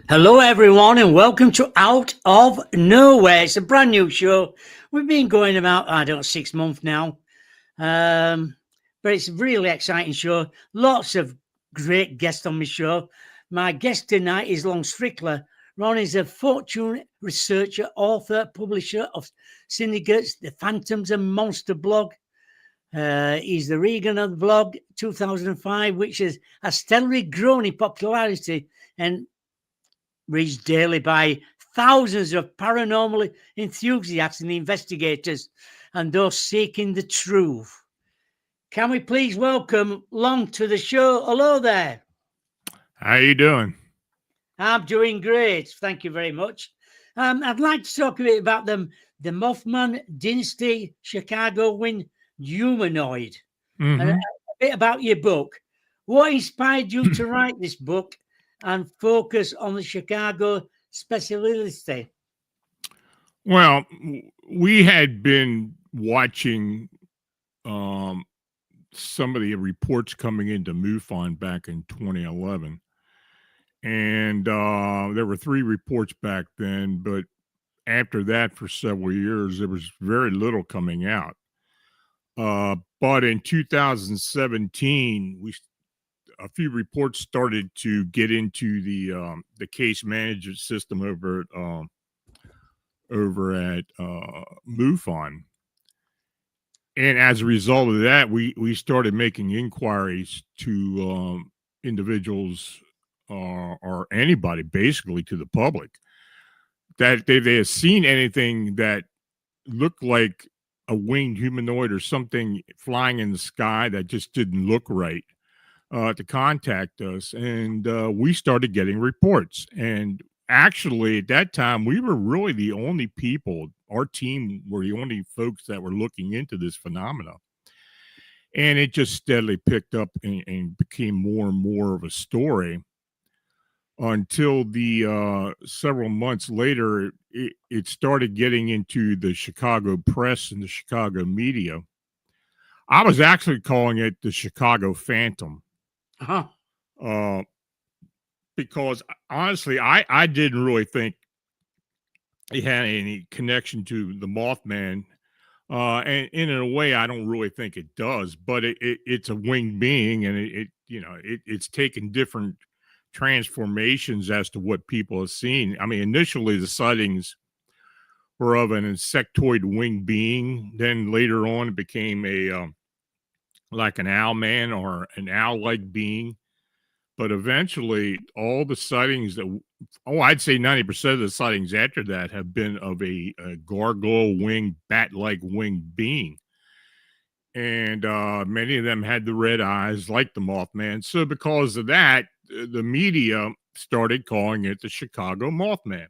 Hello, everyone, and welcome to Out of Nowhere. It's a brand new show. We've been going about, 6 months now. Um, but it's a really exciting show. Lots of great guests on my show. My guest tonight is Lon Strickler. Ron is a fortune researcher, author, publisher of syndicates, The Phantoms and Monster blog. He's the Regan of the blog 2005, which has steadily grown in popularity and reached daily by thousands of paranormal enthusiasts and investigators and those seeking the truth. Can we please welcome Lon to the show? Hello there. How you doing? I'm doing great. Thank you very much. I'd like to talk a bit about the Mothman Dynasty Chicago Wing humanoid. And a bit about your book. What inspired you to write this book and focus on the Chicago speciality? Well, we had been watching some of the reports coming into MUFON back in 2011. And there were 3 reports back then, but after that, for several years, there was very little coming out. But in 2017, a few reports started to get into the case management system over at MUFON. And as a result of that, we started making inquiries to individuals or anybody, basically to the public, that they had seen anything that looked like a winged humanoid or something flying in the sky that just didn't look right, to contact us. And we started getting reports. And actually, at that time, we were really the only people, our team were the only folks that were looking into this phenomena. And it just steadily picked up and became more and more of a story until the several months later, it started getting into the Chicago press and the Chicago media. I was actually calling it the Chicago Phantom. Uh-huh. Because honestly, I didn't really think it had any connection to the Mothman. And in a way, I don't really think it does, but it's a winged being, and it's taken different transformations as to what people have seen. I mean, initially the sightings were of an insectoid winged being. Then later on, it became like an owl man or an owl-like being. But eventually, all the sightings I'd say 90% of the sightings after that have been of a gargoyle winged, bat-like winged being. And many of them had the red eyes like the Mothman. So because of that, the media started calling it the Chicago Mothman.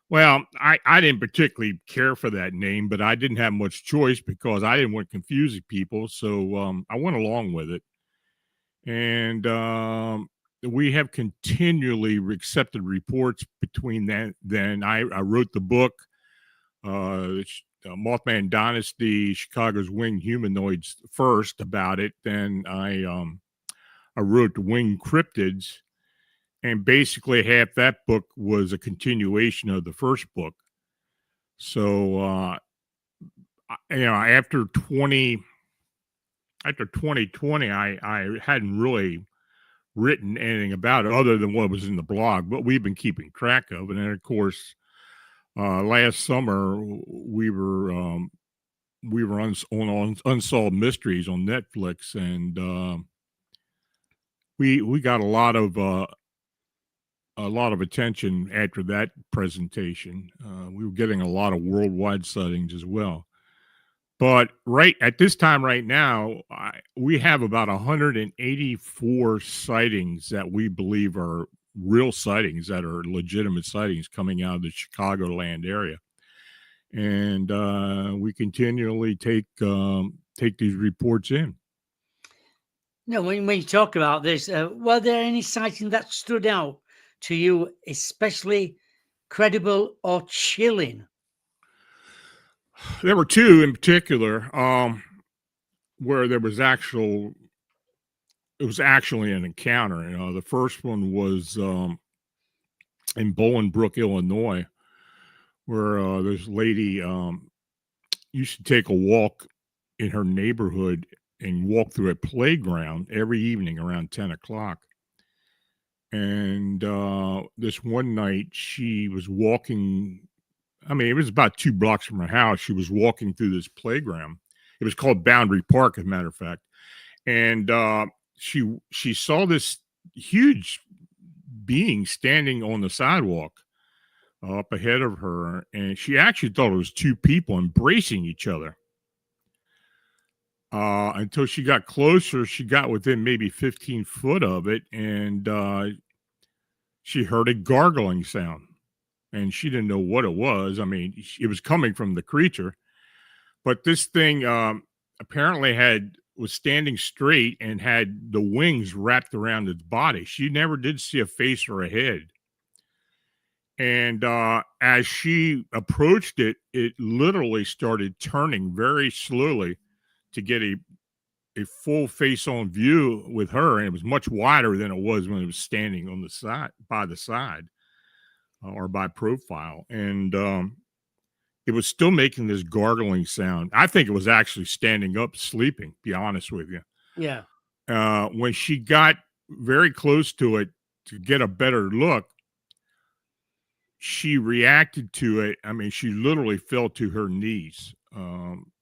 Well, I didn't particularly care for that name, but I didn't have much choice because I didn't want confusing people. So I went along with it. And we have continually accepted reports between then. I wrote the book, Mothman Dynasty, Chicago's Winged Humanoids first about it. Then I wrote the Winged Cryptids, and basically half that book was a continuation of the first book. So, after 2020, I hadn't really written anything about it other than what was in the blog, but we've been keeping track of it. And of course, last summer we were on Unsolved Mysteries on Netflix, and we got a lot of attention after that presentation. We were getting a lot of worldwide sightings as well. But right at this time right now, we have about 184 sightings that we believe are real sightings, that are legitimate sightings coming out of the Chicagoland area. And we continually take these reports in. No, when you talk about this, were there any sightings that stood out to you, especially credible or chilling? There were 2 in particular, where it was actually an encounter. The first one was in Bolingbrook, Illinois, where this lady used to take a walk in her neighborhood and walk through a playground every evening around 10 o'clock. And this one night she was walking, I mean, it was about 2 blocks from her house. She was walking through this playground. It was called Boundary Park, as a matter of fact. And she saw this huge being standing on the sidewalk up ahead of her, and she actually thought it was 2 people embracing each other. Until she got closer, she got within maybe 15 foot of it, and she heard a gargling sound, and she didn't know what it was. I mean, it was coming from the creature, but this thing apparently was standing straight and had the wings wrapped around its body. She never did see a face or a head. And as she approached it, it literally started turning very slowly to get a full face-on view with her, and it was much wider than it was when it was standing on the side, by the side, or by profile. And it was still making this gargling sound. I think it was actually standing up, sleeping, to be honest with you. Yeah. When she got very close to it to get a better look, she reacted to it. I mean, she literally fell to her knees.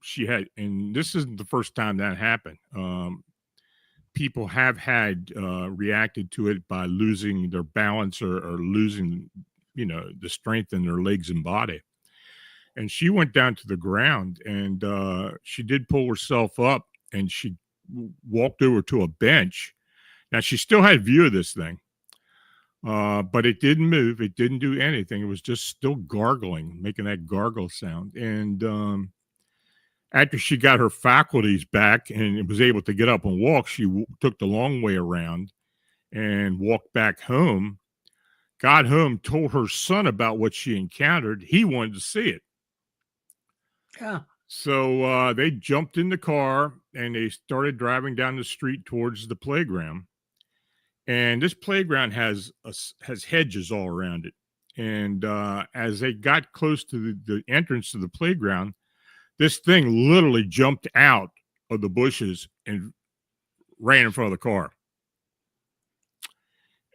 She had, and this isn't the first time that happened. People have had reacted to it by losing their balance or losing, the strength in their legs and body. And she went down to the ground, and she did pull herself up, and she walked over to a bench. Now, she still had view of this thing, but it didn't move. It didn't do anything. It was just still gargling, making that gargle sound. And after she got her faculties back and was able to get up and walk, she took the long way around and walked back home. Got home, told her son about what she encountered. He wanted to see it. Yeah. So they jumped in the car and they started driving down the street towards the playground. And this playground has hedges all around it. And as they got close to the entrance to the playground, this thing literally jumped out of the bushes and ran in front of the car.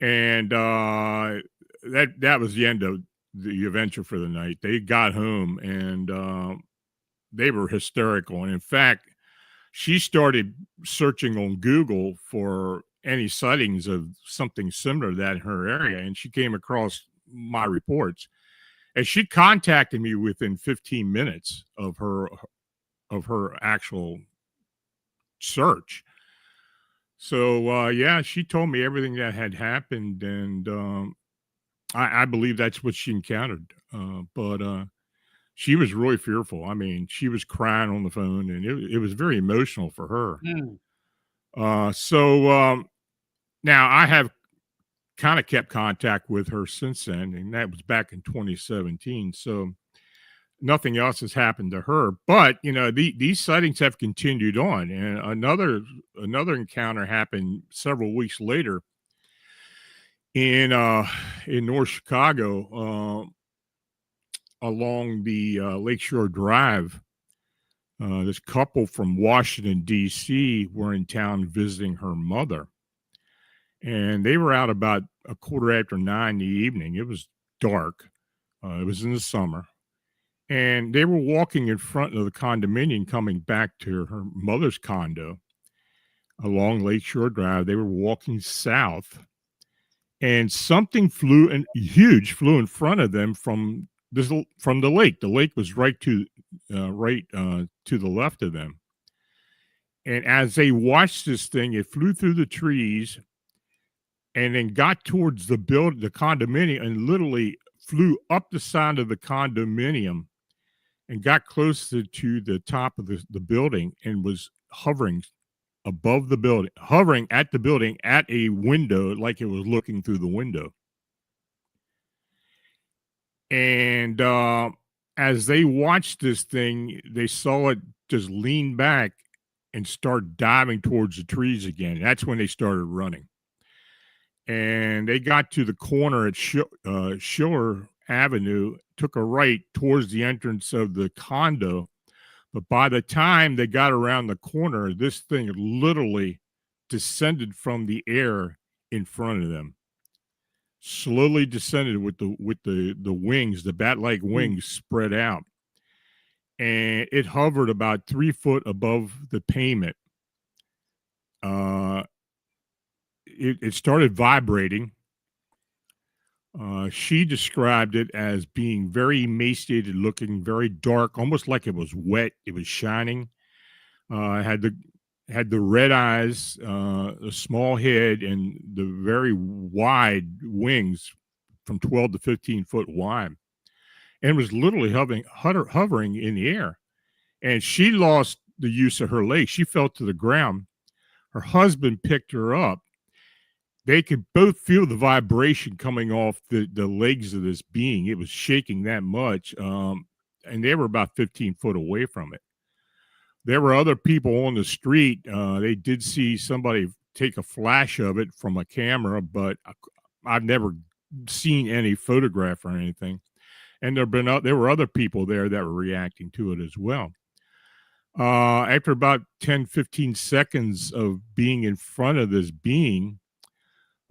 And that was the end of the adventure for the night. They got home and they were hysterical. And in fact, she started searching on Google for any sightings of something similar to that in her area, and she came across my reports. And she contacted me within 15 minutes of her actual search. So yeah, she told me everything that had happened, and I believe that's what she encountered. But she was really fearful. I mean, she was crying on the phone, and it was very emotional for her. So now I have kind of kept contact with her since then, and that was back in 2017. So nothing else has happened to her, but these sightings have continued on, and another encounter happened several weeks later in North Chicago, along the Lakeshore Drive. This couple from Washington, D.C. were in town visiting her mother, and they were out about 9:15 in the evening. It was dark. It was in the summer. And they were walking in front of the condominium coming back to her mother's condo along Lakeshore Drive. They were walking south, and something flew in front of them from the lake. The lake was right to the left of them. And as they watched this thing, it flew through the trees and then got towards the condominium, and literally flew up the side of the condominium and got closer to the top of the building and was hovering above the building, hovering at the building at a window, like it was looking through the window. And as they watched this thing, they saw it just lean back and start diving towards the trees again. That's when they started running. and they got to the corner at Schiller Avenue, took a right towards the entrance of the condo. But by the time they got around the corner, this thing literally descended from the air in front of them, slowly descended with the wings, the bat-like wings spread out, and it hovered about 3 foot above the pavement. Uh, it started vibrating. She described it as being very emaciated looking, very dark, almost like it was wet. It was shining. Had the red eyes, the small head, and the very wide wings, from 12 to 15 foot wide, and was literally hovering in the air. And she lost the use of her legs. She fell to the ground. Her husband picked her up. They could both feel the vibration coming off the legs of this being. It was shaking that much. And they were about 15 foot away from it. There were other people on the street. They did see somebody take a flash of it from a camera, but I've never seen any photograph or anything. And there were other people there that were reacting to it as well. After about 10, 15 seconds of being in front of this being,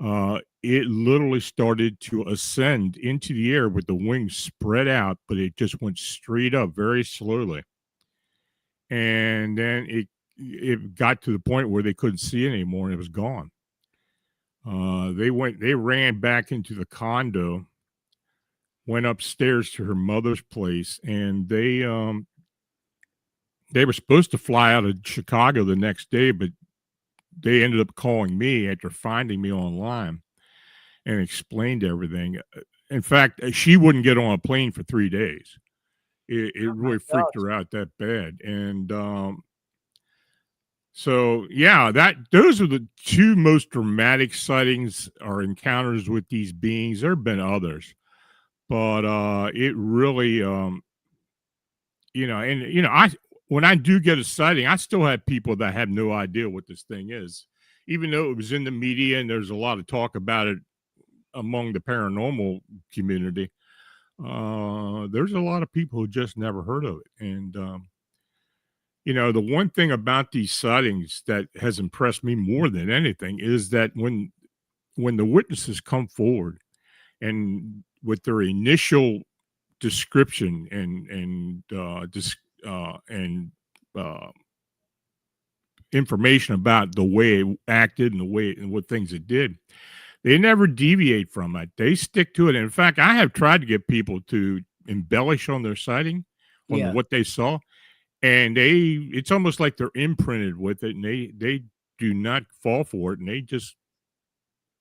it literally started to ascend into the air with the wings spread out, but it just went straight up very slowly. And then it got to the point where they couldn't see it anymore, and it was gone. They ran back into the condo, went upstairs to her mother's place, and they were supposed to fly out of Chicago the next day, but they ended up calling me after finding me online and explained everything. In fact, she wouldn't get on a plane for 3 days. It really freaked her out that bad. And so, yeah, those are the two most dramatic sightings or encounters with these beings. There have been others, but it really, when I do get a sighting, I still have people that have no idea what this thing is, even though it was in the media and there's a lot of talk about it among the paranormal community. There's a lot of people who just never heard of it. And, the one thing about these sightings that has impressed me more than anything is that when the witnesses come forward and with their initial description and information about the way it acted and the way and what things it did, they never deviate from it. They stick to it. In fact, I have tried to get people to embellish on their sighting, on what they saw, and it's almost like they're imprinted with it, and they do not fall for it, and they just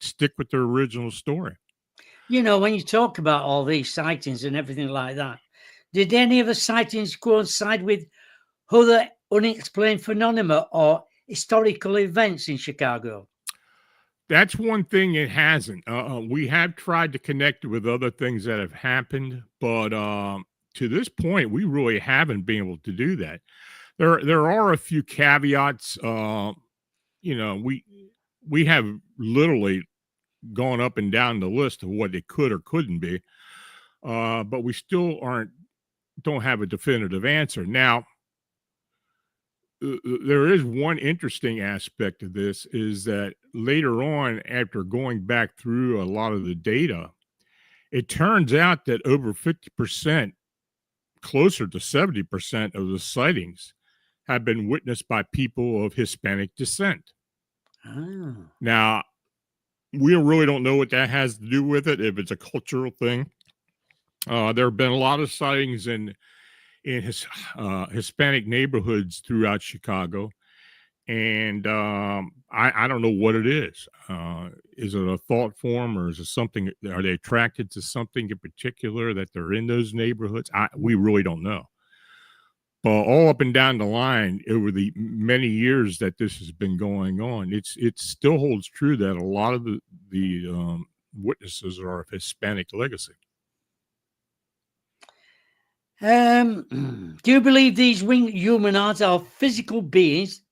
stick with their original story. When you talk about all these sightings and everything like that, did any of the sightings coincide with other unexplained phenomena or historical events in Chicago? That's one thing it hasn't. We have tried to connect it with other things that have happened, but to this point, we really haven't been able to do that. There are a few caveats. We have literally gone up and down the list of what it could or couldn't be, but we still don't have a definitive answer. Now, there is one interesting aspect of this is that later on, after going back through a lot of the data, it turns out that over 50%, closer to 70% of the sightings have been witnessed by people of Hispanic descent. Oh. Now, we really don't know what that has to do with it, if it's a cultural thing. There have been a lot of sightings in Hispanic neighborhoods throughout Chicago, and I don't know what it is. Is it a thought form, or is it something? Are they attracted to something in particular that they're in those neighborhoods? We really don't know. But all up and down the line, over the many years that this has been going on, it still holds true that a lot of the witnesses are of Hispanic legacy. Do you believe these winged humanoids are physical beings,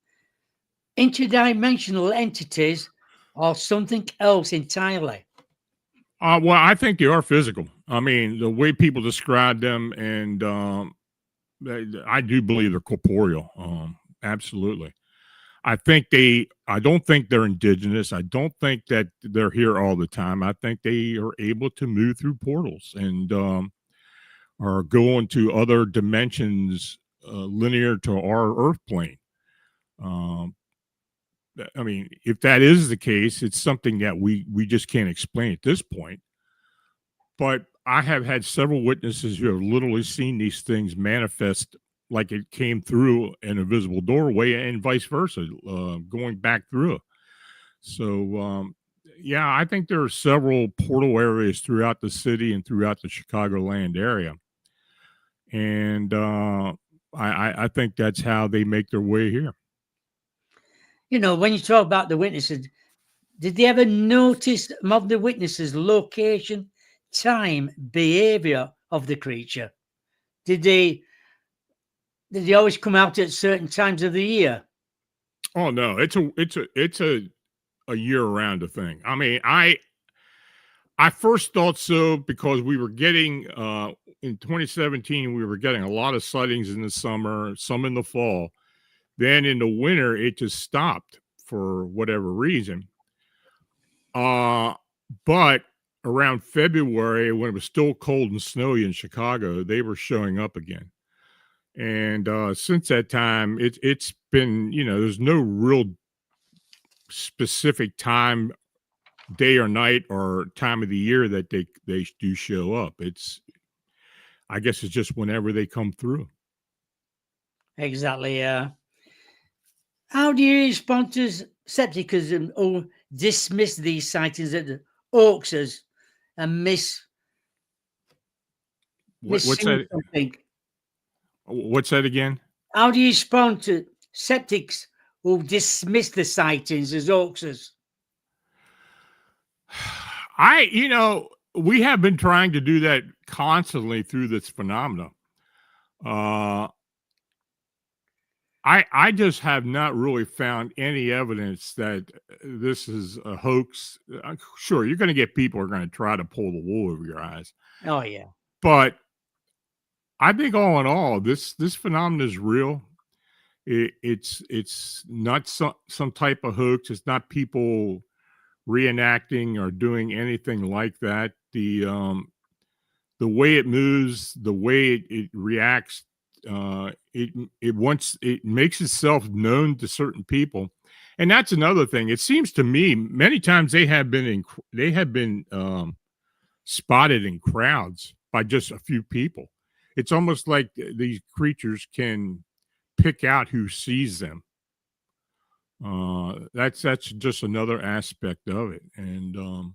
interdimensional entities, or something else entirely? Well, I think they are physical. I mean, the way people describe them, and I do believe they're corporeal. Absolutely. I don't think they're indigenous. I don't think that they're here all the time. I think they are able to move through portals and or go into other dimensions linear to our Earth plane. Um, I mean, if that is the case, it's something that we just can't explain at this point. But I have had several witnesses who have literally seen these things manifest like it came through an invisible doorway and vice versa, going back through. So, yeah, I think there are several portal areas throughout the city and throughout the Chicagoland area. And I think that's how they make their way here. You know, when you talk about the witnesses, did they ever notice of the witnesses' location, time, behavior of the creature? Did they always come out at certain times of the year? Oh no, it's a year round thing. I mean, I first thought so because we were getting in 2017 we were getting a lot of sightings in the summer, some in the fall. Then in the winter it just stopped for whatever reason. Uh but around February when it was still cold and snowy in Chicago, they were showing up again. And since that time it's been, there's no real specific time, day or night or time of the year that they do show up. I guess it's just whenever they come through. Exactly. How do you respond to skepticism or dismiss these sightings as hoaxes and What's missing that? something? What's that again? How do you respond to skeptics who dismiss the sightings as hoaxes? We have been trying to do that constantly through this phenomena. Uh, I just have not really found any evidence that this is a hoax. Sure, you're going to get people who are going to try to pull the wool over your eyes, Oh yeah, but I think all in all, this phenomenon is real. It's not some type of hoax. It's not people reenacting or doing anything like that. The way it moves, the way it reacts, it makes itself known to certain people, and that's another thing. It seems to me many times they have been spotted in crowds by just a few people. It's almost like these creatures can pick out who sees them. That's just another aspect of it, and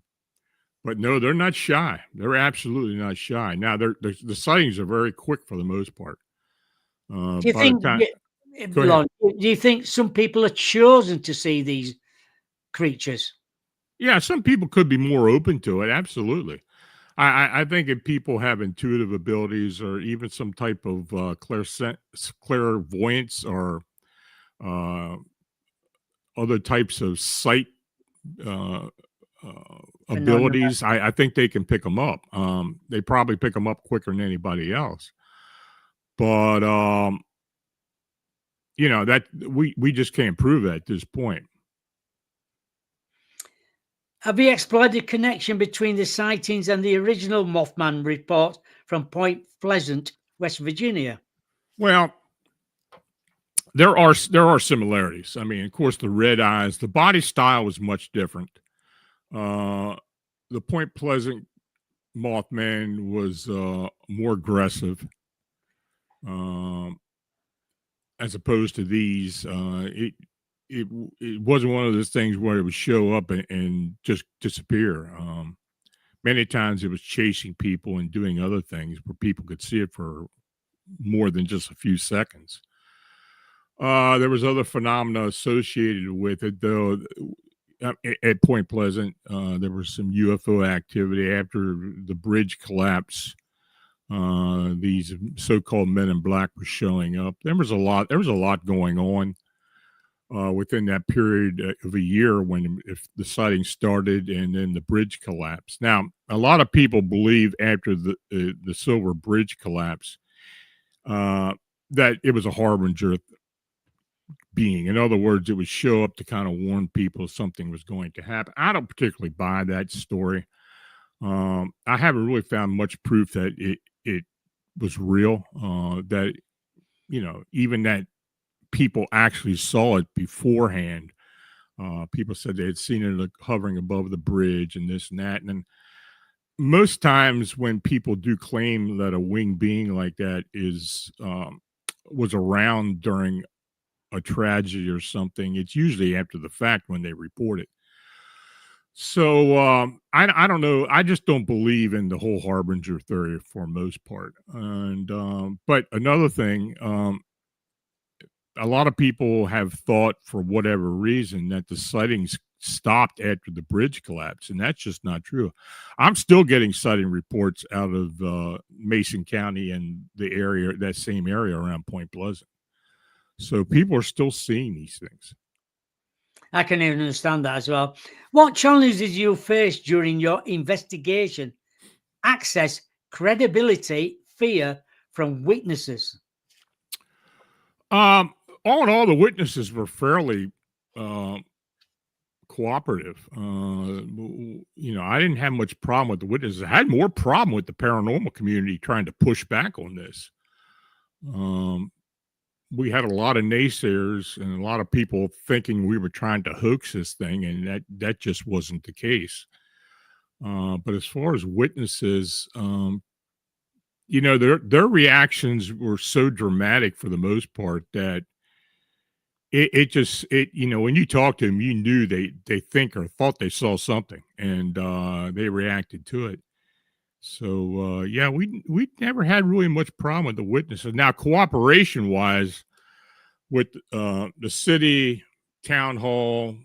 but no, they're not shy. They're absolutely not shy. Now, the sightings are very quick for the most part. do you By the think? time, go ahead. Lon, do you think some people are chosen to see these creatures? Yeah, some people could be more open to it. Absolutely. I think if people have intuitive abilities or even some type of clairvoyance or uh, other types of sight uh, Phenomena. abilities, I think they can pick them up. They probably pick them up quicker than anybody else. But that we just can't prove it at this point. Have you explored the connection between the sightings and the original Mothman report from Point Pleasant, West Virginia? Well, there are similarities. I mean, of course, the red eyes, the body style was much different. Uh, the Point Pleasant Mothman was more aggressive, um, as opposed to these. It wasn't one of those things where it would show up and just disappear. Many times it was chasing people and doing other things where people could see it for more than just a few seconds. There was other phenomena associated with it, though. At Point Pleasant, there was some UFO activity after the bridge collapse. These so-called men in black were showing up. There was a lot going on. within that period of a year when if the sighting started and then the bridge collapsed. Now, a lot of people believe after the Silver Bridge collapse uh, that it was a harbinger being. In other words, it would show up to kind of warn people something was going to happen. I don't particularly buy that story. I haven't really found much proof that it was real. That even that people actually saw it beforehand. People said they had seen it hovering above the bridge and this and that. And then most times when people do claim that a winged being like that was around during a tragedy or something, it's usually after the fact when they report it. So I don't know. I just don't believe in the whole harbinger theory for most part. And but another thing, a lot of people have thought for whatever reason that the sightings stopped after the bridge collapse, and that's just not true. I'm still getting sighting reports out of Mason County and the area, that same area around Point Pleasant. So people are still seeing these things. I can even understand that as well. What challenges did you face during your investigation? Access, credibility, fear from witnesses. All in all, the witnesses were fairly cooperative. I didn't have much problem with the witnesses. I had more problem with the paranormal community trying to push back on this. We had a lot of naysayers and a lot of people thinking we were trying to hoax this thing, and that just wasn't the case. But as far as witnesses, their reactions were so dramatic for the most part that when you talk to them, you knew they think or thought they saw something, and they reacted to it. So yeah, we never had really much problem with the witnesses. Now, cooperation wise, with the city, town hall,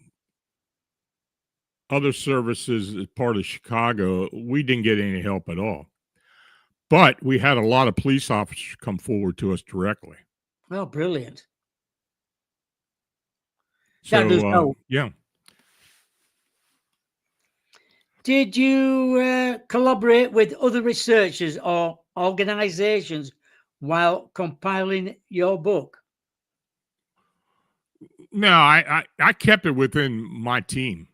other services as part of Chicago, we didn't get any help at all. But we had a lot of police officers come forward to us directly. Oh, brilliant. That does So help. yeah. Did you collaborate with other researchers or organizations while compiling your book? No, I kept it within my team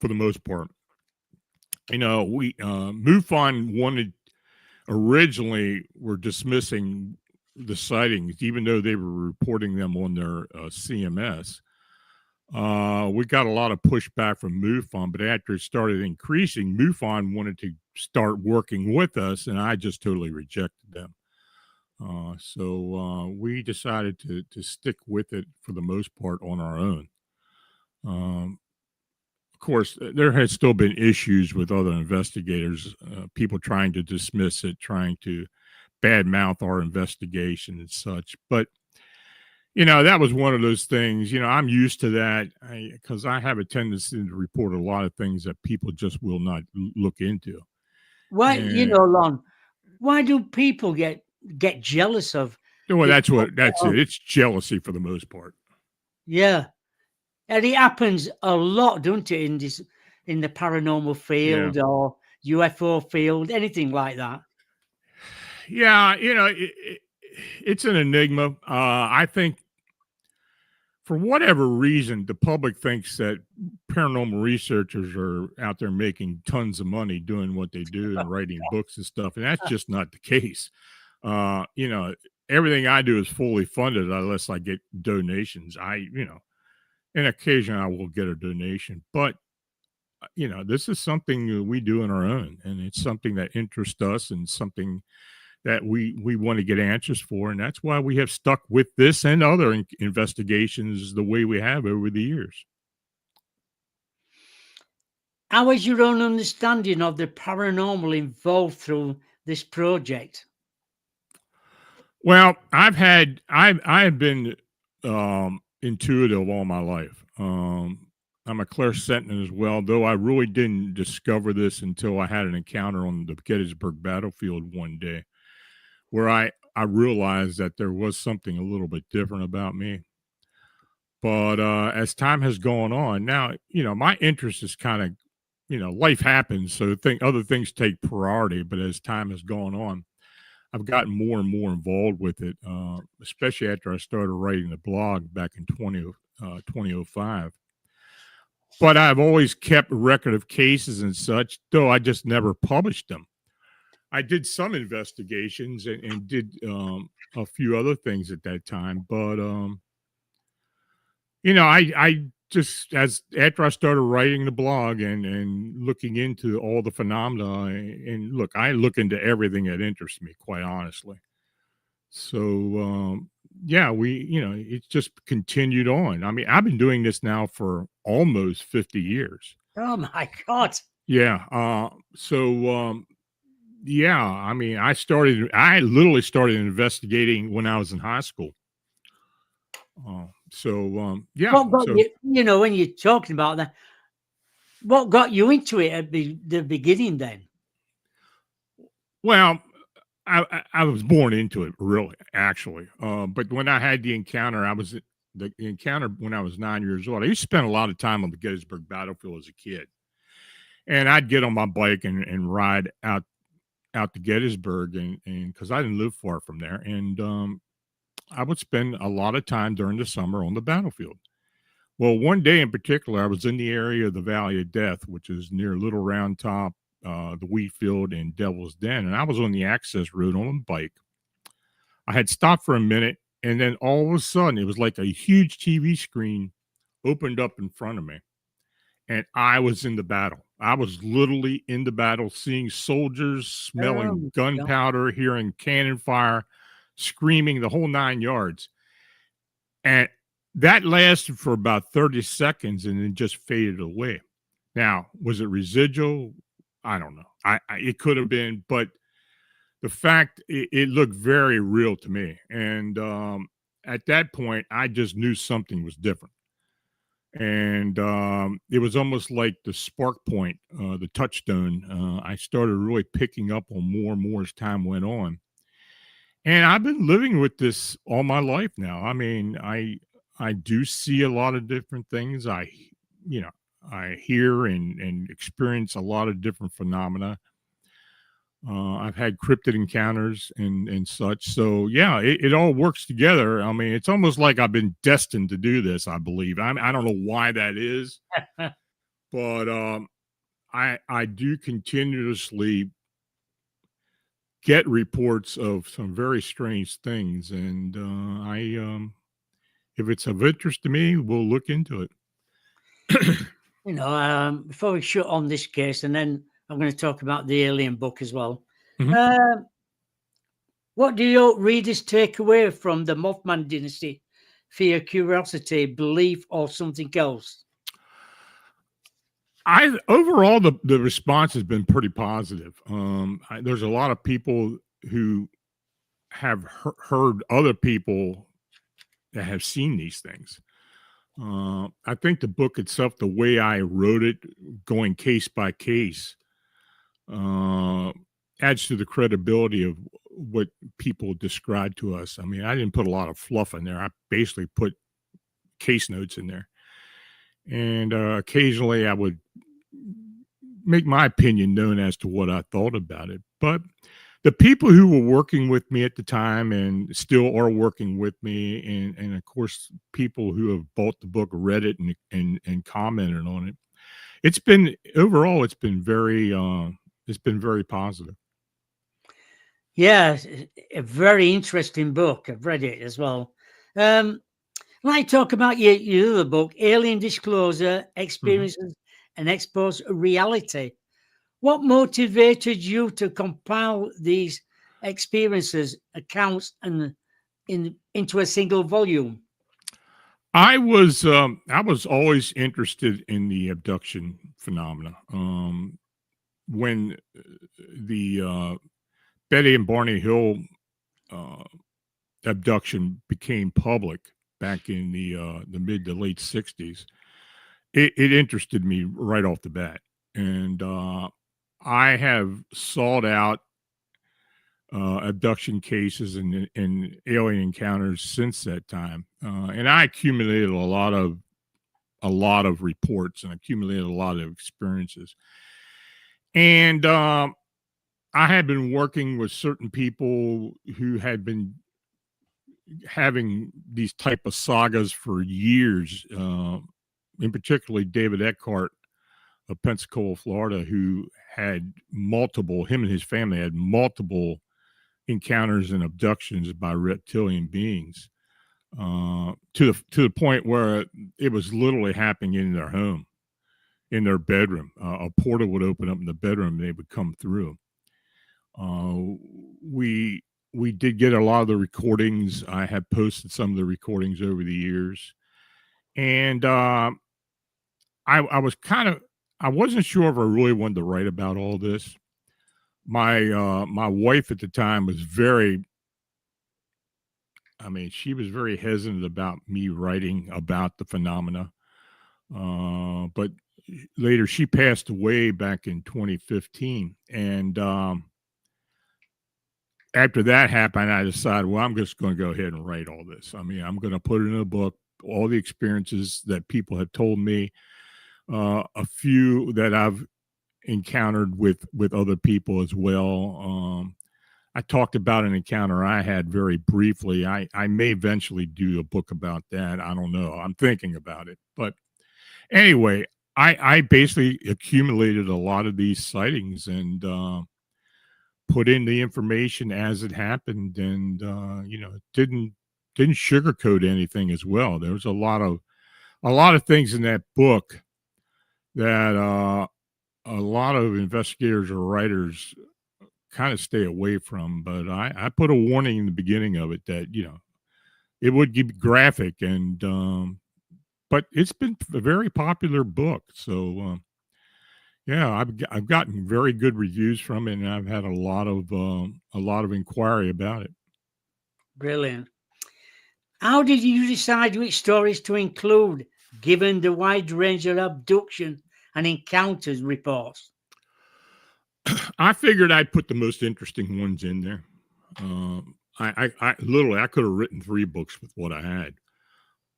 for the most part. We MUFON wanted originally were dismissing the sightings, even though they were reporting them on their CMS. We got a lot of pushback from MUFON, but after it started increasing, MUFON wanted to start working with us, and I just totally rejected them. So we decided to stick with it for the most part on our own. Of course, there has still been issues with other investigators, people trying to dismiss it, trying to badmouth our investigation and such. But that was one of those things. I'm used to that because I have a tendency to report a lot of things that people just will not look into. Why, And Lon, why do people get jealous of well, this? that's it. It's jealousy for the most part. Yeah. And it happens a lot, don't it, in the paranormal field or UFO field, anything like that. Yeah, it's an enigma. I think for whatever reason, the public thinks that paranormal researchers are out there making tons of money doing what they do and writing books and stuff, and that's just not the case. Everything I do is fully funded unless I get donations. And occasionally I will get a donation, but this is something that we do on our own, and it's something that interests us and something that we want to get answers for, and that's why we have stuck with this and other investigations the way we have over the years. How is your own understanding of the paranormal involved through this project? Well, I've been intuitive all my life. I'm a clairsentient as well, though I really didn't discover this until I had an encounter on the Gettysburg battlefield one day, where I realized that there was something a little bit different about me. But as time has gone on, now, my interest is kind of, life happens. So other things take priority. But as time has gone on, I've gotten more and more involved with it, especially after I started writing the blog back in 2005. But I've always kept a record of cases and such, though I just never published them. I did some investigations and did a few other things at that time, but I just as after I started writing the blog and looking into all the phenomena, and look, I look into everything that interests me, quite honestly. So yeah, it's just continued on. I mean, I've been doing this now for almost 50 years. Oh my God. Yeah. Yeah, I mean, I literally started investigating when I was in high school. Yeah. What got So, you, when you're talking about that, what got you into it at the beginning then? well, I was born into it, really, actually. But when I had the encounter, the encounter when I was 9 years old. I used to spend a lot of time on the Gettysburg battlefield as a kid, and I'd get on my bike and ride out to Gettysburg, and because I didn't live far from there, and I would spend a lot of time during the summer on the battlefield. Well, one day in particular, I was in the area of the Valley of Death, which is near Little Round Top, the Wheat Field, and Devil's Den, and I was on the access road on a bike. I had stopped for a minute, and then all of a sudden, it was like a huge TV screen opened up in front of me, and I was in the battle. I was literally in the battle, seeing soldiers, Oh smelling my God. gunpowder, hearing cannon fire, screaming, the whole 9 yards. And that lasted for about 30 seconds and then just faded away. Now, was it residual? I don't know. It could have been, but the fact it looked very real to me. And at that point, I just knew something was different. And it was almost like the spark point, the touchstone. I started really picking up on more and more as time went on. And I've been living with this all my life now. I mean, I do see a lot of different things. You know, I hear and experience a lot of different phenomena. I've had cryptid encounters and such. So yeah, it all works together. I mean, it's almost like I've been destined to do this. I believe. I don't know why that is, but I do continuously get reports of some very strange things, and if it's of interest to me, we'll look into it. Before we shut on this case, and then I'm going to talk about the alien book as well. Mhm. What do your readers take away from the Mothman dynasty? Fear, curiosity, belief, or something else? I overall the response has been pretty positive. There's a lot of people who have heard other people that have seen these things. I think the book itself, the way I wrote it, going case by case, uh, adds to the credibility of what people describe to us. I mean, I didn't put a lot of fluff in there. I basically put case notes in there, and occasionally I would make my opinion known as to what I thought about it. But the people who were working with me at the time and still are working with me, and of course, people who have bought the book, read it, and commented on it, it's been overall, it's been very positive. Yeah, a very interesting book. I've read it as well. Like talk about your other book, Alien Disclosure, Mhm. Experiences and Exposed Reality. What motivated you to compile these experiences, accounts, and into a single volume? I was always interested in the abduction phenomena. When the Betty and Barney Hill uh, abduction became public back in the mid to late '60s, it interested me right off the bat, and I have sought out abduction cases and alien encounters since that time, and I accumulated a lot of reports and accumulated a lot of experiences. And I had been working with certain people who had been having these type of sagas for years, in particularly David Eckhart of Pensacola, Florida, who had him and his family had multiple encounters and abductions by reptilian beings, to the point where it was literally happening in their home, in their bedroom. A portal would open up in the bedroom, and they would come through. We did get a lot of the recordings. I have posted some of the recordings over the years, and I was I wasn't sure if I really wanted to write about all this. My wife at the time was she was very hesitant about me writing about the phenomena. But later she passed away back in 2015, and after that happened, I decided, well, I'm just going to go ahead and write all this. I mean, I'm going to put it in a book, all the experiences that people have told me, a few that I've encountered with other people as well. I talked about an encounter I had very briefly. I may eventually do a book about that. I don't know. I'm thinking about it. But anyway, I basically accumulated a lot of these sightings and put in the information as it happened, and didn't sugarcoat anything as well. There was a lot of things in that book that a lot of investigators or writers kind of stay away from, but I put a warning in the beginning of it that it would be graphic, and but it's been a very popular book. So yeah, I've gotten very good reviews from it, and I've had a lot of inquiry about it. Brilliant. How did you decide which stories to include, given the wide range of abduction and encounters reports? I figured I'd put the most interesting ones in there. I literally I could have written 3 books with what I had,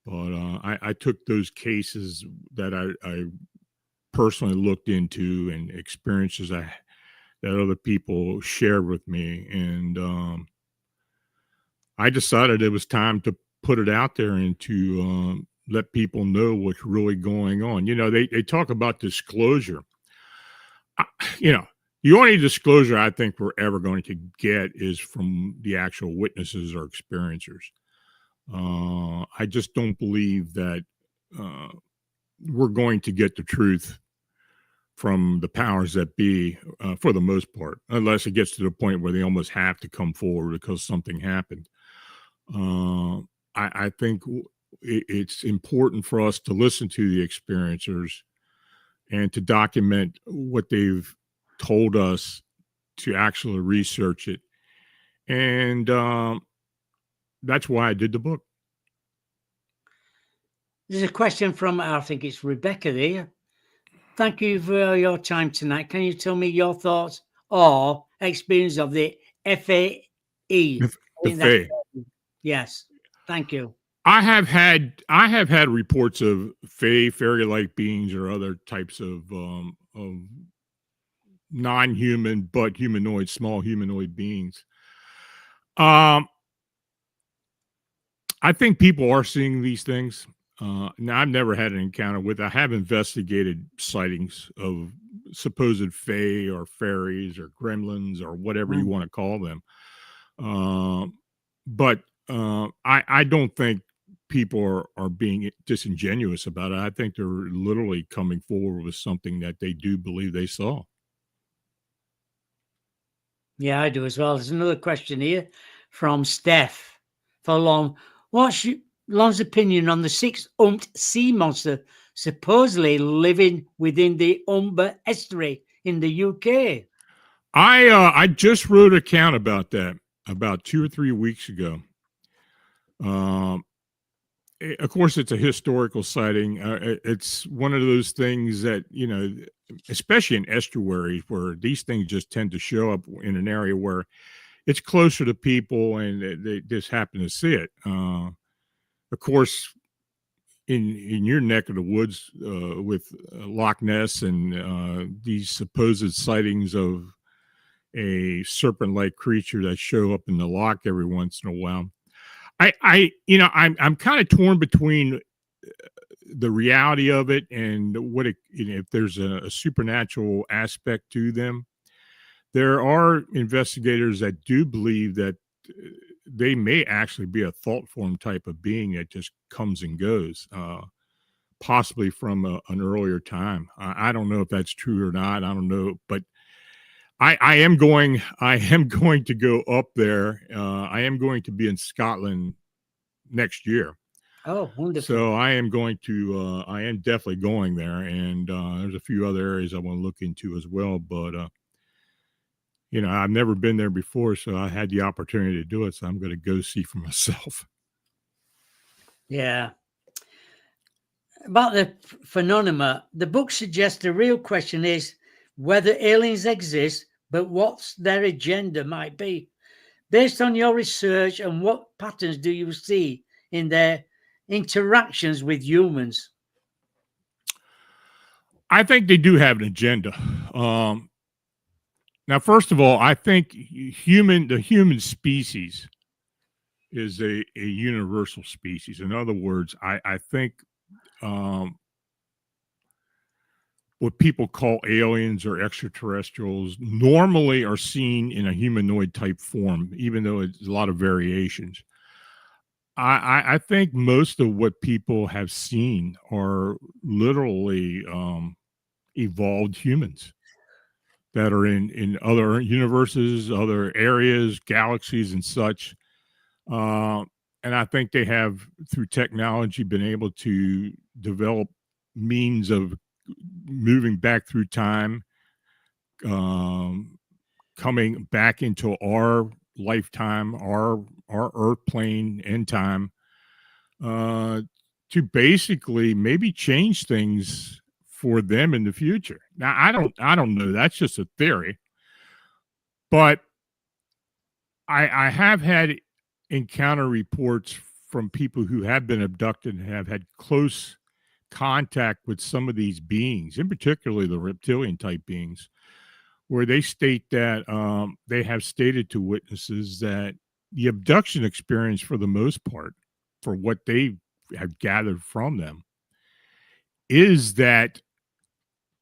but I took those cases that I personally looked into and experiences that other people shared with me, and I decided it was time to put it out there and to let people know what's really going on. They talk about disclosure. I, you know, the only disclosure I think we're ever going to get is from the actual witnesses or experiencers. I just don't believe that uh, we're going to get the truth from the powers that be, for the most part, unless it gets to the point where they almost have to come forward because something happened. I think it's important for us to listen to the experiencers and to document what they've told us, to actually research it. And that's why I did the book. There's a question from, I think it's Rebecca there. Thank you for your time tonight. Can you tell me your thoughts or experience of the FAE? The Fae. Yes. Thank you. I have had reports of fairy-like beings or other types of non-human but humanoid, small humanoid beings. I think people are seeing these things. Now, I've never had an encounter with. I have investigated sightings of supposed fae or fairies or gremlins or whatever you want to call them. But I don't think people are being disingenuous about it. I think they're literally coming forward with something that they do believe they saw. Yeah, I do as well. There's another question here from Steph. For Lon, what's Lon's opinion on the 6-umped sea monster supposedly living within the Humber estuary in the UK? I just wrote an account about that about 2 or 3 weeks ago. Of course, it's a historical sighting. It's one of those things that, especially in estuaries where these things just tend to show up in an area where it's closer to people, and they just happen to see it. Of course, in your neck of the woods with Loch Ness and these supposed sightings of a serpent-like creature that show up in the loch every once in a while. I'm kind of torn between the reality of it and what it, if there's a supernatural aspect to them. There are investigators that do believe that they may actually be a thought form type of being that just comes and goes, possibly from an earlier time. I don't know if that's true or not. I don't know, but I am going. I am going to go up there. I am going to be in Scotland next year. Oh, wonderful. So I am going to. I am definitely going there, and there's a few other areas I want to look into as well. But I've never been there before, so I had the opportunity to do it. So I'm going to go see for myself. Yeah. About the phenomena, the book suggests the real question is whether aliens exist, but what their agenda might be. Based on your research, and what patterns do you see in their interactions with humans? I think they do have an agenda. Now, first of all, I think the human species is a universal species. In other words, I think what people call aliens or extraterrestrials normally are seen in a humanoid type form, even though it's a lot of variations. I think most of what people have seen are literally evolved humans that are in other universes, other areas, galaxies, and such. And I think they have, through technology, been able to develop means of moving back through time, coming back into our lifetime, our Earth plane and time, to basically maybe change things for them in the future. Now, I don't know. That's just a theory, but I have had encounter reports from people who have been abducted and have had close contact with some of these beings, in particularly the reptilian type beings, where they state that they have stated to witnesses that the abduction experience, for the most part, for what they have gathered from them, is that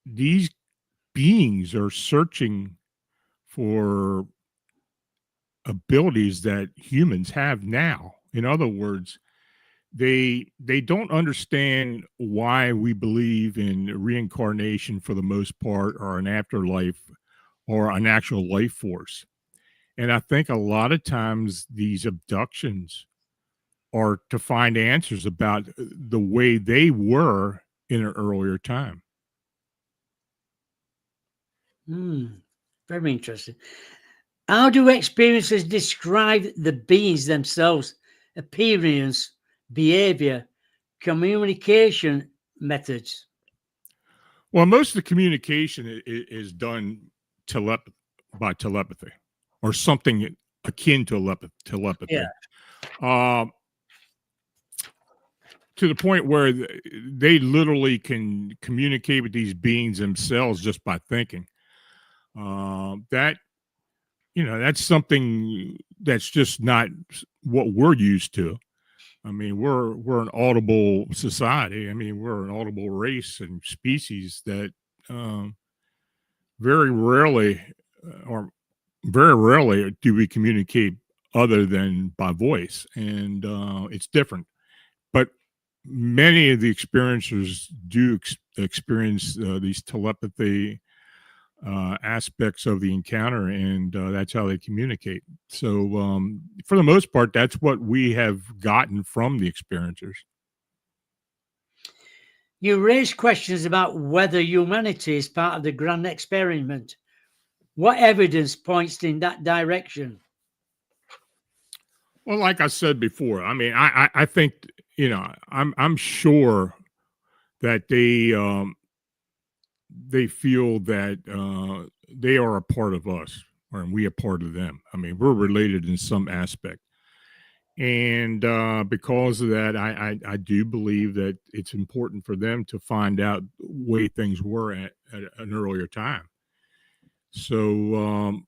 these beings are searching for abilities that humans have now. In other words, they don't understand why we believe in reincarnation for the most part, or an afterlife, or an actual life force. And I think a lot of times these abductions are to find answers about the way they were in an earlier time. Very interesting. How do experiencers describe the beings themselves, appearance, behavior, communication methods? Well, most of the communication is done by telepathy, or something akin to telepathy. Yeah. To the point where they literally can communicate with these beings themselves just by thinking. That's something that's just not what we're used to. I mean, we're an audible society. I mean, we're an audible race and species that very rarely, or very rarely, do we communicate other than by voice, and it's different. But many of the experiencers do experience these telepathy aspects of the encounter, and that's how they communicate. So, for the most part, that's what we have gotten from the experiencers. You raise questions about whether humanity is part of the grand experiment. What evidence points in that direction? Well, like I said before, I mean, I think, I'm sure that they feel that they are a part of us. or we are part of them. I mean, we're related in some aspect. And because of that, I do believe that it's important for them to find out the way things were at an earlier time. So,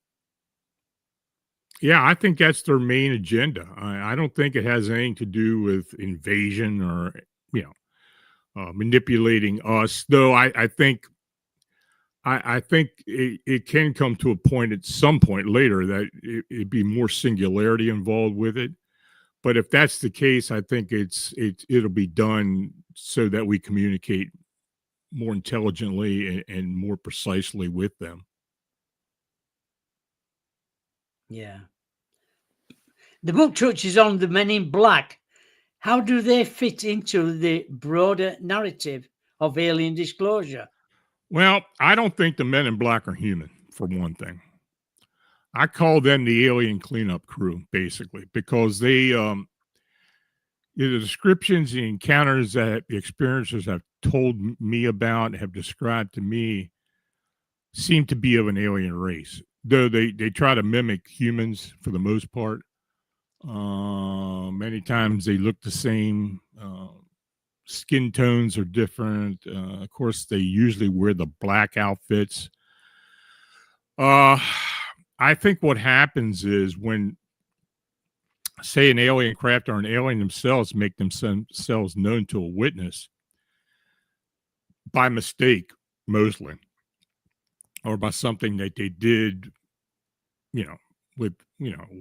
yeah, I think that's their main agenda. I don't think it has anything to do with invasion or, you know, manipulating us. Though I think it can come to a point at some point later that it'd be more singularity involved with it. But if that's the case, I think it'll be done so that we communicate more intelligently and more precisely with them. Yeah. The book touches on the Men in Black. How do they fit into the broader narrative of alien disclosure? Well, I don't think the Men in Black are human, for one thing. I call them the alien cleanup crew, basically, because the descriptions, the encounters that the experiencers have told me about, have described to me, seem to be of an alien race. Though they try to mimic humans for the most part. Many times they look the same. Skin tones are different. Of course, they usually wear the black outfits. Uh, I think what happens is when, say, an alien craft or an alien themselves make themselves known to a witness by mistake, mostly, or by something that they did, you know,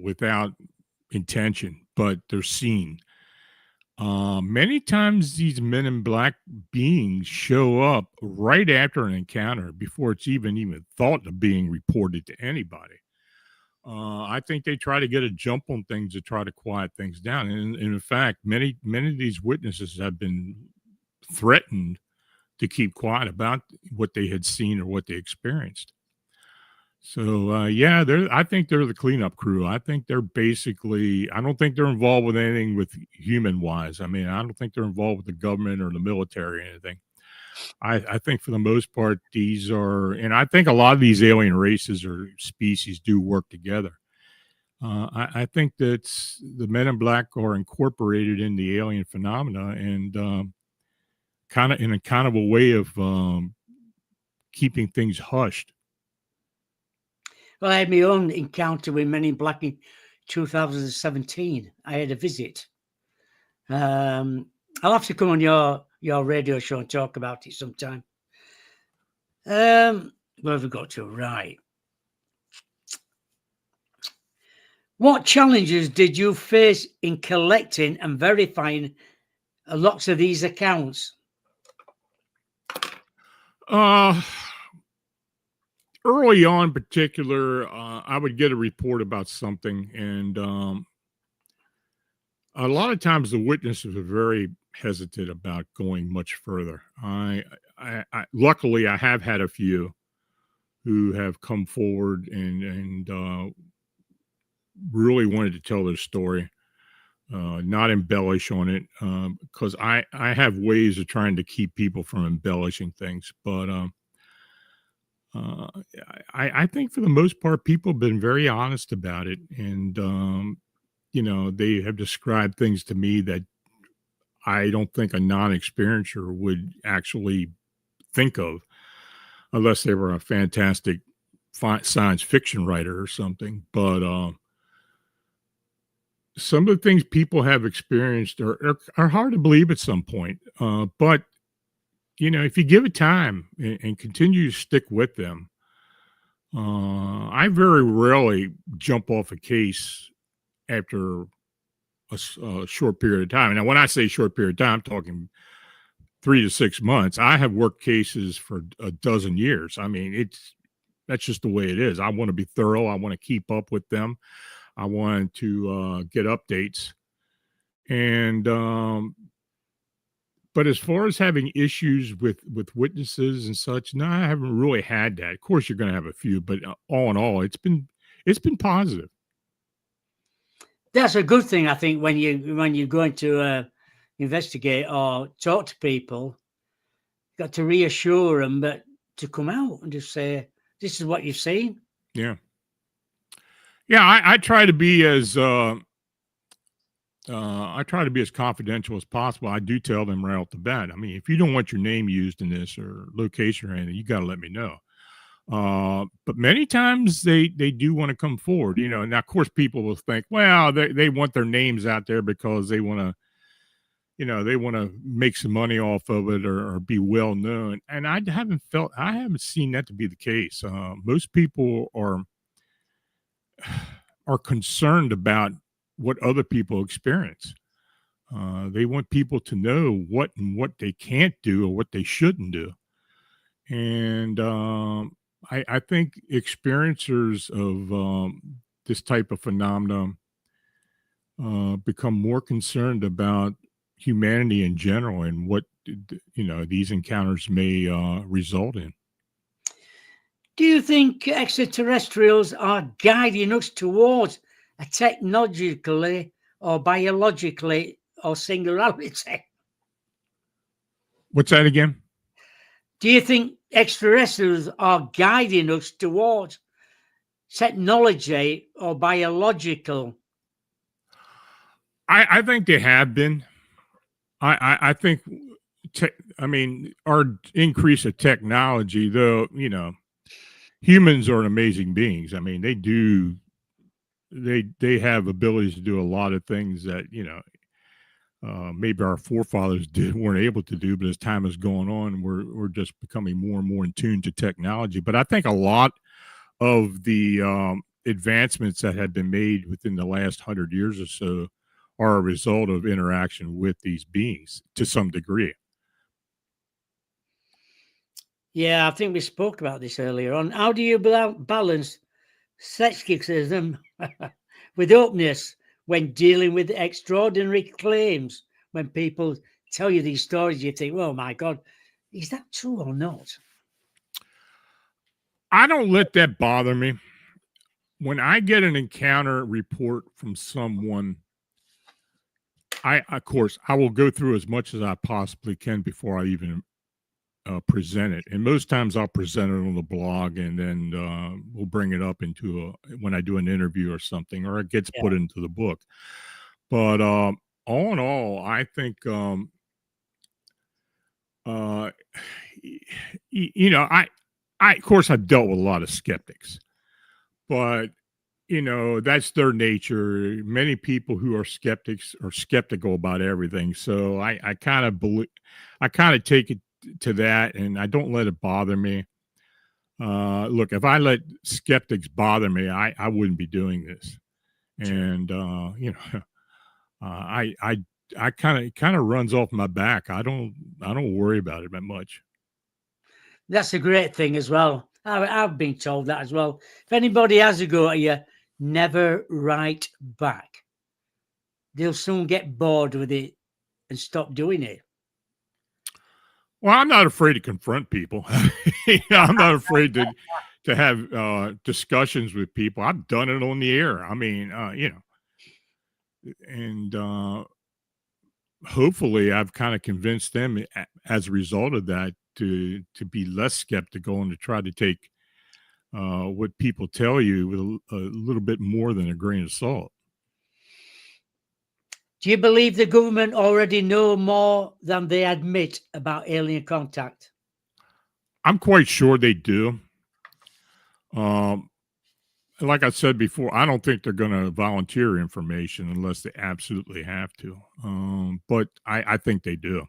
without intention, but they're seen. Many times these Men in Black beings show up right after an encounter before it's even thought of being reported to anybody. I think they try to get a jump on things to try to quiet things down. And in fact, many of these witnesses have been threatened to keep quiet about what they had seen or what they experienced. So yeah, I think they're the cleanup crew. I think they're basically. I don't think they're involved with anything with human wise. I mean, I don't think they're involved with the government or the military or anything. I think for the most part, these are, and I think a lot of these alien races or species do work together. I think that the Men in Black are incorporated in the alien phenomena and kind of in a kind of a way of keeping things hushed. Well, I had my own encounter with Men in Black in 2017. I had a visit. I'll have to come on your radio show and talk about it sometime. Where have we got to? Right. What challenges did you face in collecting and verifying lots of these accounts? Early on, in particular, I would get a report about something, and a lot of times the witnesses are very hesitant about going much further. Luckily, I have had a few who have come forward and really wanted to tell their story, not embellish on it, because I have ways of trying to keep people from embellishing things, but uh, I think for the most part, people have been very honest about it, and they have described things to me that I don't think a non-experiencer would actually think of, unless they were a fantastic science fiction writer or something. But some of the things people have experienced are hard to believe at some point. But if you give it time and continue to stick with them, I very rarely jump off a case after a short period of time. Now, when I say short period of time, I'm talking 3 to 6 months. I have worked cases for a dozen years. I mean, that's just the way it is. I want to be thorough. I want to keep up with them. I want to get updates. And but as far as having issues with witnesses and such, no, I haven't really had that. Of course, you're going to have a few, but all in all, it's been positive. That's a good thing, I think, when you're going to investigate or talk to people. You've got to reassure them that to come out and just say, "This is what you've seen." Yeah. Yeah, I try to be as I try to be as confidential as possible. I do tell them right off the bat. I mean, if you don't want your name used in this or location or anything, you got to let me know. But many times they do want to come forward, you know. And of course, people will think, well, they want their names out there because they want to, you know, they want to make some money off of it or be well known. And I haven't seen that to be the case. Most people are concerned about what other people experience. They want people to know what they can't do or what they shouldn't do. And I think experiencers of this type of phenomenon become more concerned about humanity in general and what you know these encounters may result in. Do you think extraterrestrials are guiding us towards a technologically or biologically or singularity? What's that again? Do you think extraterrestrials are guiding us towards technology or biological? I think they have been. I think. I mean, our increase of technology, though, you know, humans are amazing beings. I mean, they have abilities to do a lot of things that you know maybe our forefathers weren't able to do. But as time has gone on, we're just becoming more and more in tune to technology. But I think a lot of the advancements that have been made within the last 100 years or so are a result of interaction with these beings to some degree. Yeah, I think we spoke about this earlier on. How do you balance skepticism with openness when dealing with extraordinary claims? When people tell you these stories, you think, "Oh my God, is that true or not?" I don't let that bother me. When I get an encounter report from someone, I of course I will go through as much as I possibly can before I even present it. And most times I'll present it on the blog, and then we'll bring it up into when I do an interview or something, or it gets Yeah, put into the book. But all in all, I think uh, you know, I of course I've dealt with a lot of skeptics, but you know that's their nature. Many people who are skeptics are skeptical about everything, so I kind of believe, I kind of take it to that, and I don't let it bother me. Look, if I let skeptics bother me, I wouldn't be doing this. true. And you know, I kind of runs off my back. I don't worry about it that much. That's a great thing as well. I've been told that as well. If anybody has a go at you, never write back. They'll soon get bored with it and stop doing it. Well, I'm not afraid to confront people. You know, I'm not afraid to have discussions with people. I've done it on the air. I mean, you know, and hopefully I've kind of convinced them as a result of that to be less skeptical and to try to take what people tell you with a little bit more than a grain of salt. Do you believe the government already know more than they admit about alien contact? I'm quite sure they do. Um, like I said before, I don't think they're going to volunteer information unless they absolutely have to. But I think they do.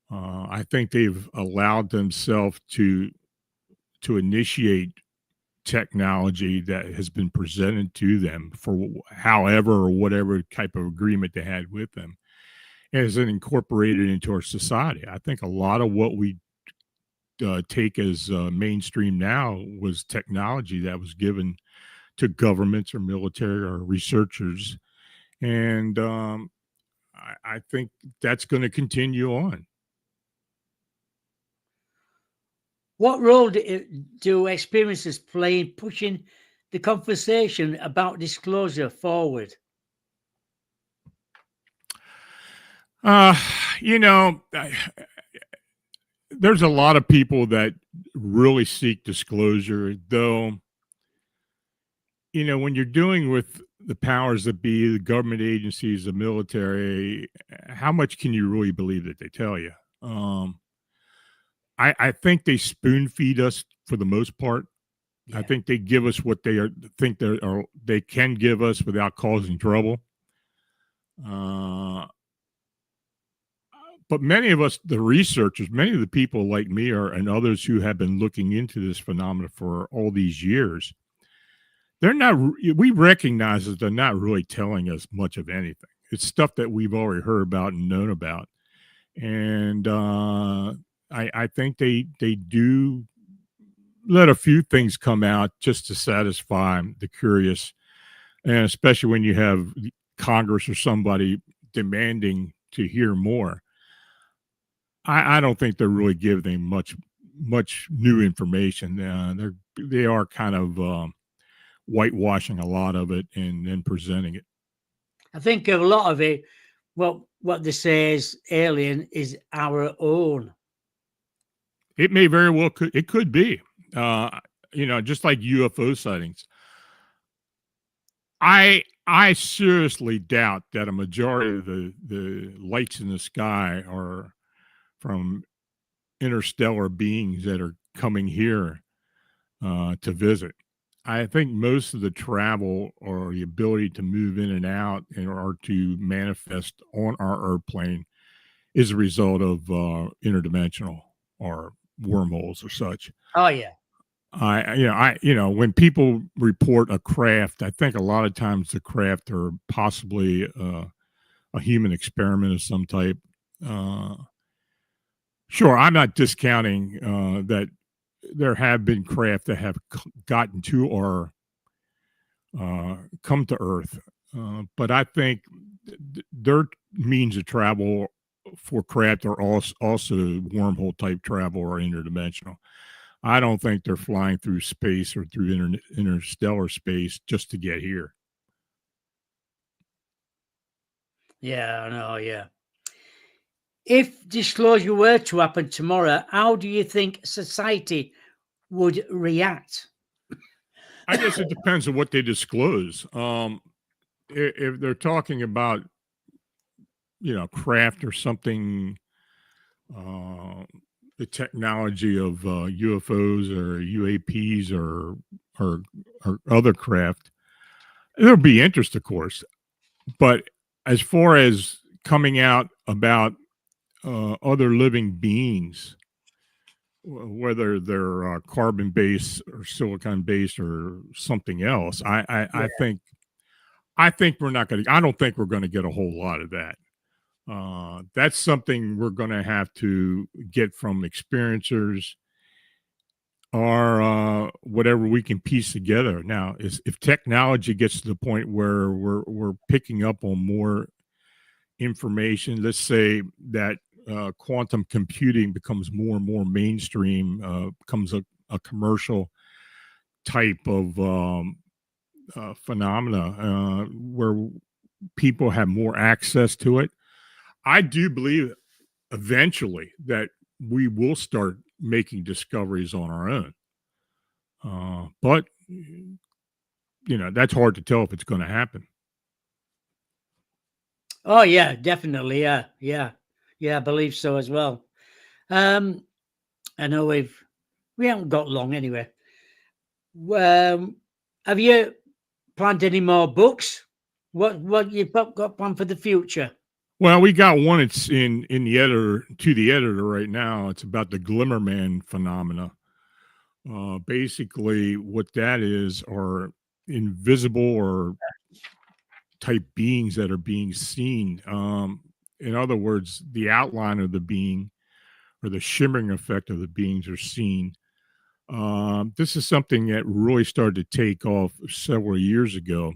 I think they've allowed themselves to initiate technology that has been presented to them for however or whatever type of agreement they had with them as it incorporated into our society. I think a lot of what we take as mainstream now was technology that was given to governments or military or researchers. And I think that's going to continue on. What role do experiences play in pushing the conversation about disclosure forward? Uh, you know, there's a lot of people that really seek disclosure, though when you're dealing with the powers that be, the government agencies, the military, how much can you really believe that they tell you? Um, I think they spoon feed us for the most part. I Yeah. think they give us what they can give us without causing trouble. Uh, but many of us, the researchers, many of the people like me and others who have been looking into this phenomenon for all these years, they're not. We recognize that they're not really telling us much of anything. It's stuff that we've already heard about and known about, and I think they do let a few things come out just to satisfy the curious, and especially when you have Congress or somebody demanding to hear more. I don't think they're really giving much new information. They are kind of whitewashing a lot of it and then presenting it. I think a lot of it, what they say is alien is our own. It may very well it could be, just like UFO sightings. I seriously doubt that a majority of the lights in the sky are from interstellar beings that are coming here to visit. I think most of the travel or the ability to move in and out or to manifest on our airplane is a result of interdimensional or wormholes or such. Oh yeah. When people report a craft, I think a lot of times the craft are possibly a human experiment of some type. Uh, sure, I'm not discounting that there have been craft that have gotten to our come to Earth, but I think their means of travel for craft are also wormhole type travel or interdimensional. I don't think they're flying through space or through interstellar space just to get here. Yeah, I know, yeah. If disclosure were to happen tomorrow, how do you think society would react? I guess it depends on what they disclose. If they're talking about, craft or something, uh, the technology of UFOs or UAPs or other craft, there'll be interest, of course. But as far as coming out about other living beings, whether they're carbon based or silicon based or something else, Yeah. I think we're not going to. I don't think we're going to get a whole lot of that. That's something we're going to have to get from experiencers or whatever we can piece together. Now, if technology gets to the point where we're picking up on more information, let's say that quantum computing becomes more and more mainstream, becomes a commercial type of phenomena where people have more access to it. I do believe eventually that we will start making discoveries on our own. But that's hard to tell if it's going to happen. Oh yeah, definitely. Yeah, yeah, yeah. I believe so as well. Um, I know we haven't got long anyway. Um, have you planned any more books? What you've got planned for the future? Well, we got one. It's in the editor right now. It's about the Glimmerman phenomena. Basically, what that is are invisible or type beings that are being seen. In other words, the outline of the being or the shimmering effect of the beings are seen. This is something that really started to take off several years ago.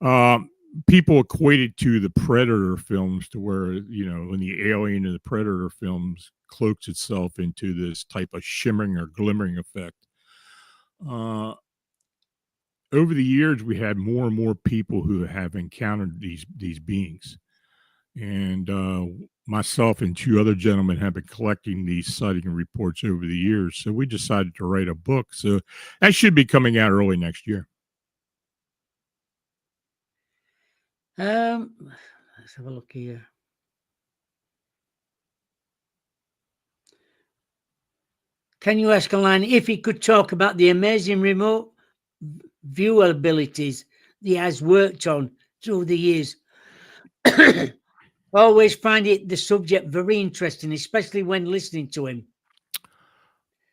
Um, People equate it to the Predator films, to where when the alien in the Predator films cloaks itself into this type of shimmering or glimmering effect. Uh, Over the years, we had more and more people who have encountered these beings, and myself and two other gentlemen have been collecting these sighting reports over the years. So we decided to write a book. So that should be coming out early next year. Let's have a look here. Can you ask Alana if he could talk about the amazing remote view abilities he has worked on through the years? Always find the subject very interesting, especially when listening to him.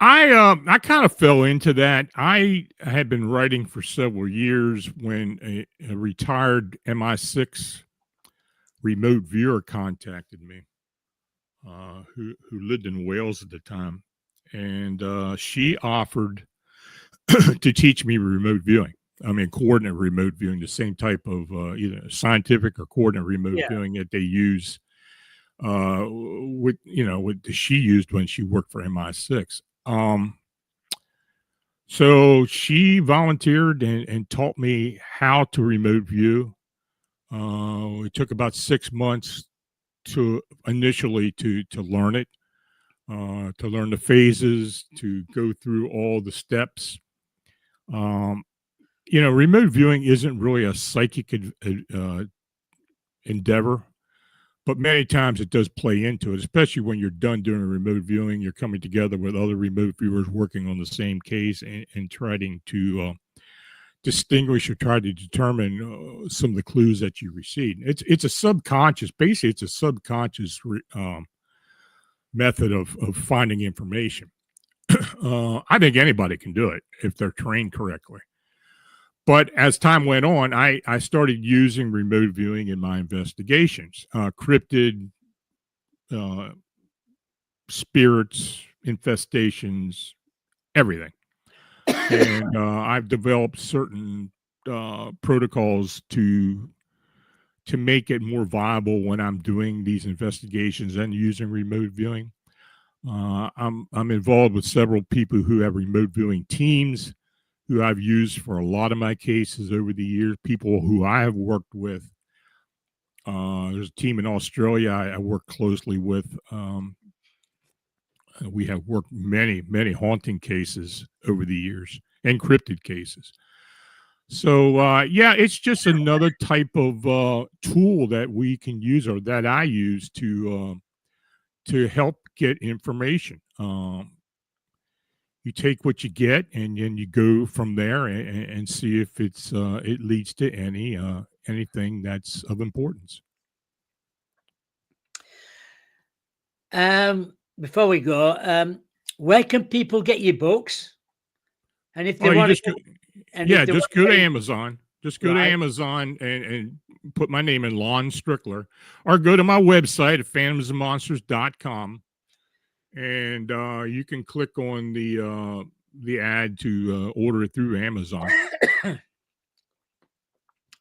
I kind of fell into that. I had been writing for several years when a retired MI6 remote viewer contacted me, who lived in Wales at the time, and she offered to teach me remote viewing. I mean, coordinate remote viewing, the same type of either scientific or coordinate remote viewing that they use with she used when she worked for MI6. So she volunteered and taught me how to remote view. It took about 6 months to initially to learn it, to learn the phases, to go through all the steps. Remote viewing isn't really a psychic endeavor, but many times it does play into it, especially when you're done doing a remote viewing. You're coming together with other remote viewers working on the same case and trying to distinguish or try to determine some of the clues that you received. It's a subconscious, basically, it's a subconscious method of finding information. I think anybody can do it if they're trained correctly. But as time went on, I started using remote viewing in my investigations, cryptid, spirits, infestations, everything. And I've developed certain protocols to make it more viable when I'm doing these investigations and using remote viewing. I'm involved with several people who have remote viewing teams who I've used for a lot of my cases over the years, people who I have worked with. There's a team in Australia I work closely with. We have worked many, many haunting cases over the years, encrypted cases. So, it's just another type of tool that we can use, or that I use to help get information. You take what you get, and then you go from there and see if it leads to anything that's of importance. Before we go, where can people get your books? And if they want to, just go to Amazon. Just go to Amazon and put my name in, Lon Strickler, or go to my website at phantomsandmonsters.com. And you can click on the ad to order it through Amazon.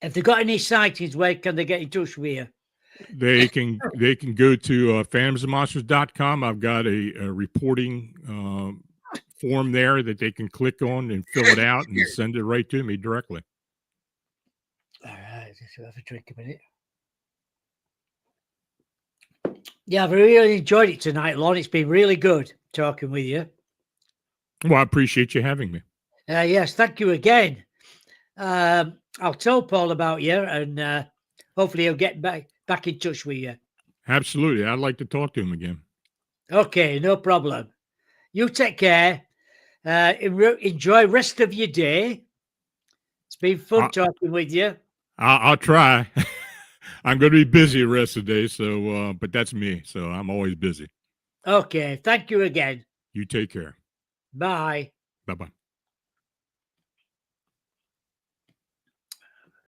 If they've got any sightings, where can they get in touch with you? They can go to phantomsandmonsters.com. I've got a reporting form there that they can click on and fill it out and send it right to me directly. All right, just have a drink a minute. Yeah, I've really enjoyed it tonight, Lon. It's been really good talking with you. Well, I appreciate you having me. Yes, thank you again. I'll tell Paul about you, and hopefully he'll get back in touch with you. Absolutely. I'd like to talk to him again. Okay, no problem. You take care. Enjoy rest of your day. It's been fun talking with you. I'll try. I'm going to be busy the rest of the day, so but that's me. So I'm always busy. Okay. Thank you again. You take care. Bye. Bye-bye.